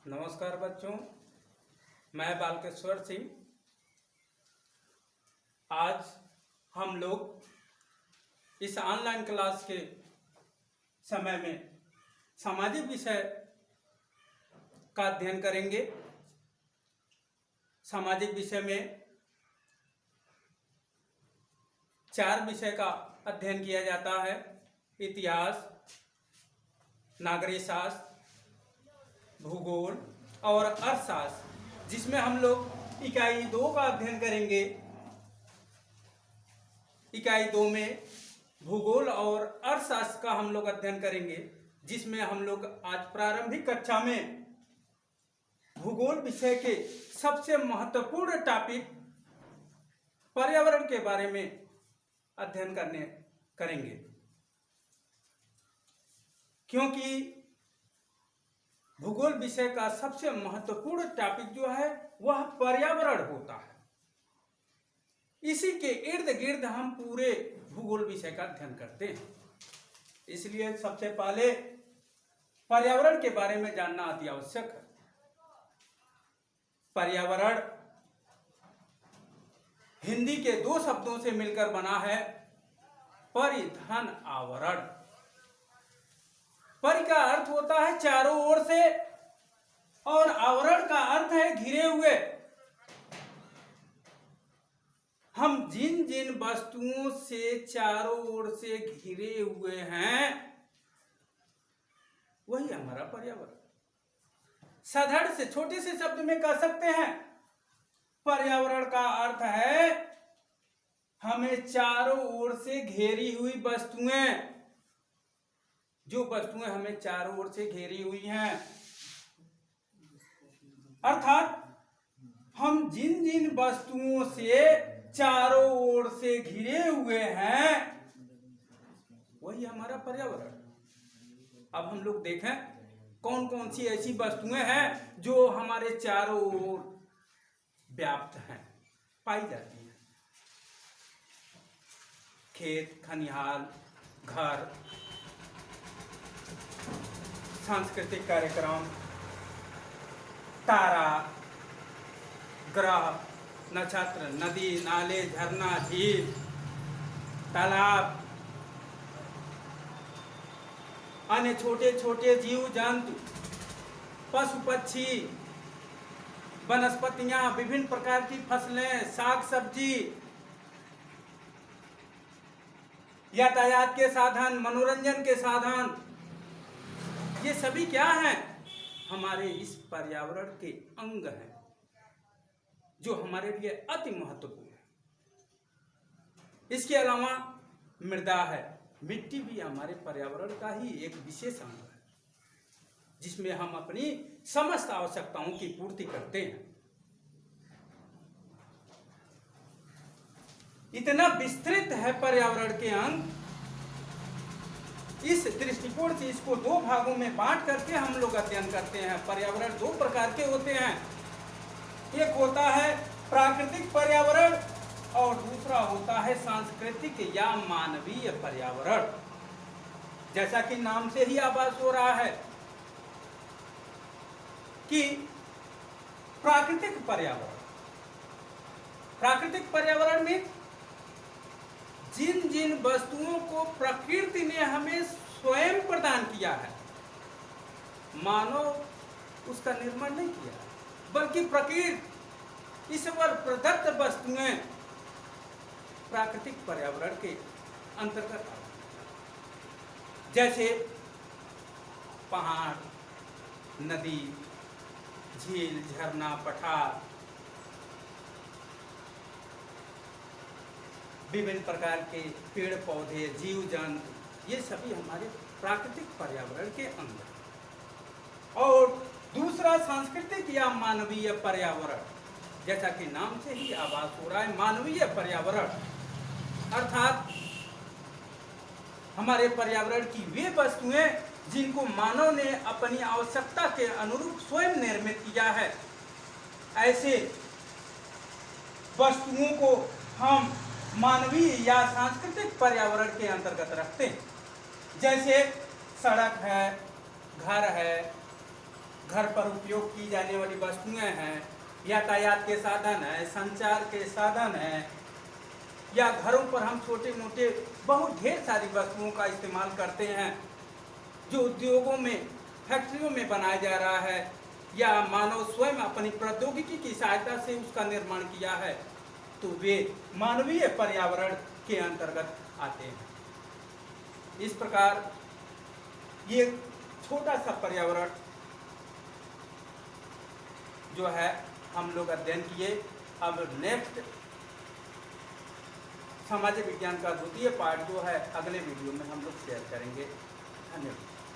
नमस्कार बच्चों, मैं बालकेश्वर सिंह। आज हम लोग इस ऑनलाइन क्लास के समय में सामाजिक विषय का अध्ययन करेंगे। सामाजिक विषय में 4 विषय का अध्ययन किया जाता है: इतिहास, नागरिक शास्त्र, भूगोल और अर्थशास्त्र, जिसमें हम लोग इकाई 2 का अध्ययन करेंगे। इकाई 2 में भूगोल और अर्थशास्त्र का हम लोग अध्ययन करेंगे, जिसमें हम लोग आज प्रारंभिक कक्षा में भूगोल विषय के सबसे महत्वपूर्ण टॉपिक पर्यावरण के बारे में अध्ययन करेंगे, क्योंकि भूगोल विषय का सबसे महत्वपूर्ण टॉपिक जो है वह पर्यावरण होता है। इसी के इर्द गिर्द हम पूरे भूगोल विषय का अध्ययन करते हैं। इसलिए सबसे पहले पर्यावरण के बारे में जानना अति आवश्यक है। पर्यावरण हिंदी के 2 शब्दों से मिलकर बना है: परिधन आवरण। परि का अर्थ होता है चारों ओर से और आवरण का अर्थ है घिरे हुए। हम जिन जिन वस्तुओं से चारों ओर से घिरे हुए हैं वही हमारा पर्यावरण। साधारण से छोटे से शब्द में कह सकते हैं, पर्यावरण का अर्थ है हमें चारों ओर से घेरी हुई वस्तुएं। जो वस्तुएं हमें चारों ओर से घेरी हुई हैं, अर्थात हम जिन जिन वस्तुओं से चारों ओर से घिरे हुए हैं वही हमारा पर्यावरण। अब हम लोग देखें कौन कौन सी ऐसी वस्तुएं हैं जो हमारे चारों ओर व्याप्त हैं, पाई जाती हैं। खेत, खलिहान, घर, सांस्कृतिक कार्यक्रम, तारा, ग्रह, नक्षत्र, नदी, नाले, झरना, झील, तालाब, अन्य छोटे छोटे जीव जंतु, पशु पक्षी, वनस्पतियां, विभिन्न प्रकार की फसलें, साग सब्जी, यातायात के साधन, मनोरंजन के साधन, ये सभी क्या हैं? हमारे इस पर्यावरण के अंग हैं, जो हमारे लिए अति महत्वपूर्ण है। इसके अलावा मृदा है। मिट्टी भी हमारे पर्यावरण का ही एक विशेष अंग है, जिसमें हम अपनी समस्त आवश्यकताओं की पूर्ति करते हैं। इतना विस्तृत है पर्यावरण के अंग। इस दृष्टिकोण से इसको 2 भागों में बांट करके हम लोग अध्ययन करते हैं। पर्यावरण 2 प्रकार के होते हैं। एक होता है प्राकृतिक पर्यावरण और दूसरा होता है सांस्कृतिक या मानवीय पर्यावरण। जैसा कि नाम से ही आभास हो रहा है कि प्राकृतिक पर्यावरण में जिन जिन वस्तुओं को प्रकृति ने हमें स्वयं प्रदान किया है, मानव उसका निर्माण नहीं किया, बल्कि प्रकृति ईश्वर प्रदत्त वस्तुएं प्राकृतिक पर्यावरण के अंतर्गत आती हैं। जैसे पहाड़, नदी, झील, झरना, पठार, विभिन्न प्रकार के पेड़ पौधे, जीव जंतु, ये सभी हमारे प्राकृतिक पर्यावरण के अंग हैं। और दूसरा सांस्कृतिक या मानवीय पर्यावरण, जैसा कि नाम से ही आभास हो रहा है, मानवीय पर्यावरण अर्थात हमारे पर्यावरण की वे वस्तुएं जिनको मानव ने अपनी आवश्यकता के अनुरूप स्वयं निर्मित किया है। ऐसे वस्तुओं को हम मानवीय या सांस्कृतिक पर्यावरण के अंतर्गत रखते हैं। जैसे सड़क है, घर है, घर पर उपयोग की जाने वाली वस्तुएं हैं, यातायात के साधन है, संचार के साधन है, या घरों पर हम छोटे मोटे बहुत ढेर सारी वस्तुओं का इस्तेमाल करते हैं जो उद्योगों में, फैक्ट्रियों में बनाया जा रहा है, या मानव स्वयं अपनी प्रौद्योगिकी की सहायता से उसका निर्माण किया है, तो वे मानवीय पर्यावरण के अंतर्गत आते हैं। इस प्रकार ये छोटा सा पर्यावरण जो है हम लोग अध्ययन किए। अब नेक्स्ट सामाजिक विज्ञान का द्वितीय पार्ट जो है अगले वीडियो में हम लोग शेयर करेंगे। धन्यवाद।